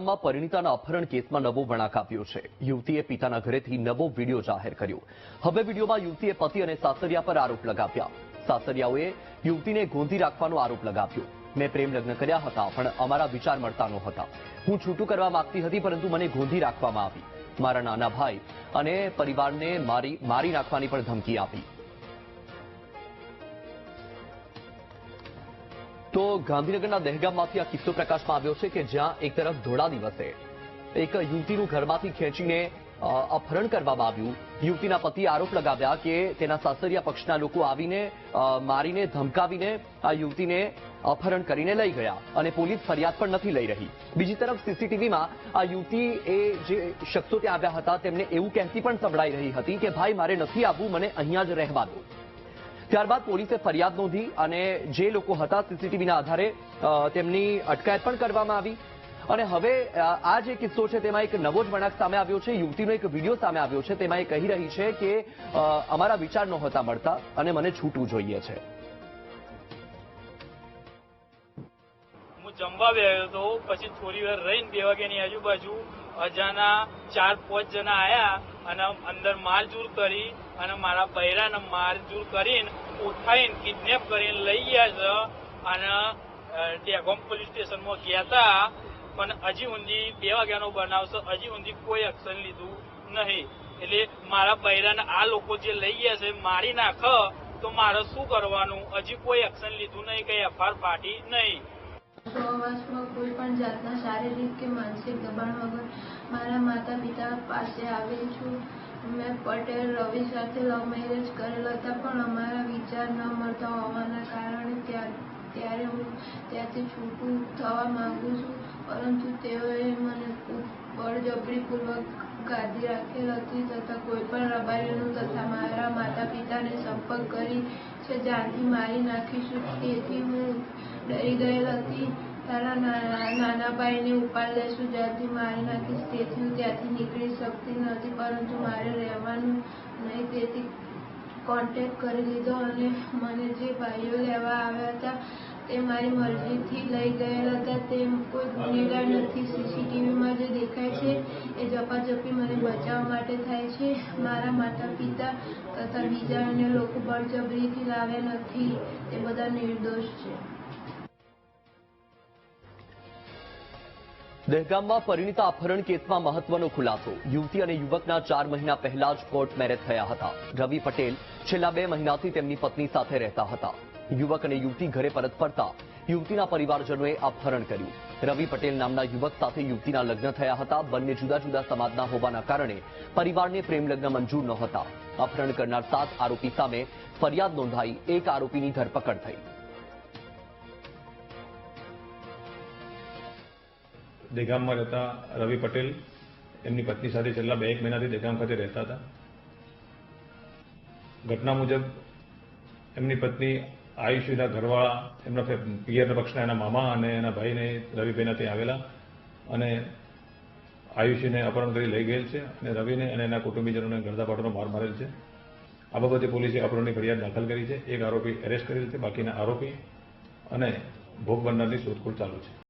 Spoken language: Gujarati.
દહેગામમાં પરિણીતાના અપહરણ કેસમાં નવો વળાંક આવ્યો છે। યુવતીએ પિતાના ઘરેથી નવો વિડીયો જાહેર કર્યો। હવે વિડીયોમાં યુવતીએ પતિ અને સાસરિયા પર આરોપ લગાવ્યા। સાસરિયાઓએ યુવતીને ગોંધી રાખવાનો આરોપ લગાવ્યો। મેં પ્રેમ લગ્ન કર્યા હતા, પણ અમારા વિચાર મળતા નહોતા। હું છૂટું કરવા માંગતી હતી, પરંતુ મને ગોંધી રાખવામાં આવી। મારા નાના ભાઈ અને પરિવારને મારી નાખવાની પણ ધમકી આપી। તો ગાંધીનગરના દહેગામમાંથી આ કિસ્સો પ્રકાશમાં આવ્યો છે કે જ્યાં એક તરફ ધોળા દિવસે એક યુવતીનું ઘરમાંથી ખેંચીને અપહરણ કરવામાં આવ્યું। યુવતીના પતિએ આરોપ લગાવ્યા કે તેના સાસરિયા પક્ષના લોકો આવીને મારીને ધમકાવીને આ યુવતીને અપહરણ કરીને લઈ ગયા અને પોલીસ ફરિયાદ પણ નથી લઈ રહી। બીજી તરફ સીસીટીવીમાં આ યુવતી એ જે શખ્સો ત્યાં આવ્યા હતા તેમને એવું કહેતી પણ સંભળાઈ રહી હતી કે ભાઈ મારે નથી આવવું, મને અહીંયા જ રહેવા દો। ત્યારબાદ પોલીસે ફરિયાદ નોંધી અને જે લોકો હતા સીસીટીવીના આધારે તેમની અટકાયત પણ કરવામાં આવી। અને હવે આ જે કિસ્સો છે તેમાં એક નવો જ વળાંક સામે આવ્યો છે। યુવતીનો એક વિડીયો સામે આવ્યો છે, તેમાં એ કહી રહી છે કે અમારા વિચાર નહોતા મળતા અને મને છૂટવું જોઈએ છે। હું જમવા બેઠો હતો, પછી થોડી વાર રહીને 2 વાગ્યાની આજુબાજુ અજાના 4-5 જણા આયા અને અંદર મારઝૂડ કરી અને મારા બૈરાને મારઝૂડ કરીને ઉઠાઈને કિડનેપ કરીને લઈ ગયા છે અને દહેગામ પોલીસ સ્ટેશનમાં ગયા હતા, પણ હજી સુધી 2 વાગ્યાનો બનાવ છે, હજી સુધી કોઈ એક્શન લીધું નહીં। એટલે મારા બૈરાને આ લોકો જે લઈ ગયા છે મારી નાખે તો મારે શું કરવાનું? હજી કોઈ એક્શન લીધું નહીં, કઈ એફઆઈઆર ફાટી નહીં। 6 વર્ષમાં કોઈ પણ જાતના શારીરિક કે માનસિક દબાણ વગર મારા માતા પિતા પાસે આવેલી છું। મેં પટેલ રવિ સાથે લવ મેરેજ કરેલા હતા, પણ અમારા વિચાર ન મળતા હોવાના કારણે ત્યારે હું ત્યાંથી છૂટું થવા માંગુ છું, પરંતુ તેઓએ મને બળજબરીપૂર્વક ગાદી રાખેલ હતી તથા કોઈ પણ રબારીનું તથા મારા માતા પિતાને સંપર્ક કરી છે જાનથી મારી નાખીશું। તેથી હું ડરી ગયેલ હતી। તારા નાના ભાઈને ઉપાડ લેશું, જ્યાંથી મારી નાખીશ। તેથી હું ત્યાંથી નીકળી શકતી નથી, પરંતુ મારે રહેવાનું નહીં, તેથી કોન્ટેક્ટ કરી લીધો અને મને જે ભાઈઓ લેવા આવ્યા હતા તે મારી મરજીથી લઈ ગયેલા હતા। તે કોઈ ગુનેગાર નથી। સીસીટીવીમાં જે દેખાય છે એ ઝપાઝપી મને બચાવવા માટે થાય છે। મારા માતા પિતા તથા બીજા અન્ય લોકો બળજબરીથી લાવ્યા નથી, તે બધા નિર્દોષ છે। દહેગામમાં પરિણીતા અપહરણ કેસમાં મહત્વનો ખુલાસો। યુવતી અને યુવકના 4 મહિના પહેલા જ કોર્ટ મેરેજ થયા હતા। રવિ પટેલ છેલ્લા 2 મહિનાથી તેમની પત્ની સાથે રહેતા હતા। યુવક અને યુવતી ઘરે પરત ફરતા યુવતીના પરિવારજનોએ અપહરણ કર્યું। રવિ પટેલ નામના યુવક સાથે યુવતીના લગ્ન થયા હતા। બંને જુદા જુદા સમાજના હોવાના કારણે પરિવારને પ્રેમ લગ્ન મંજૂર નહોતા। અપહરણ કરનાર 7 આરોપી સામે ફરિયાદ નોંધાઈ, 1 આરોપીની ધરપકડ થઈ। દહેગામમાં રહેતા રવિ પટેલ એમની પત્ની સાથે છેલ્લા 2-1 મહિનાથી દહેગામ ખાતે રહેતા હતા। ઘટના મુજબ એમની પત્ની આયુષીના ઘરવાળા એમના પિયરના પક્ષના એના મામા અને એના ભાઈને રવિભાઈના ત્યાં આવેલા અને આયુષીને અપહરણ કરી લઈ ગયેલ છે અને રવિને અને એના કુટુંબીજનોને ગળદાપાટોનો માર મારેલ છે। આ બાબતે પોલીસે અપહરણની ફરિયાદ દાખલ કરી છે। 1 આરોપી એરેસ્ટ કરેલ છે, બાકીના આરોપી અને ભોગ બનનારની શોધખોળ ચાલુ છે।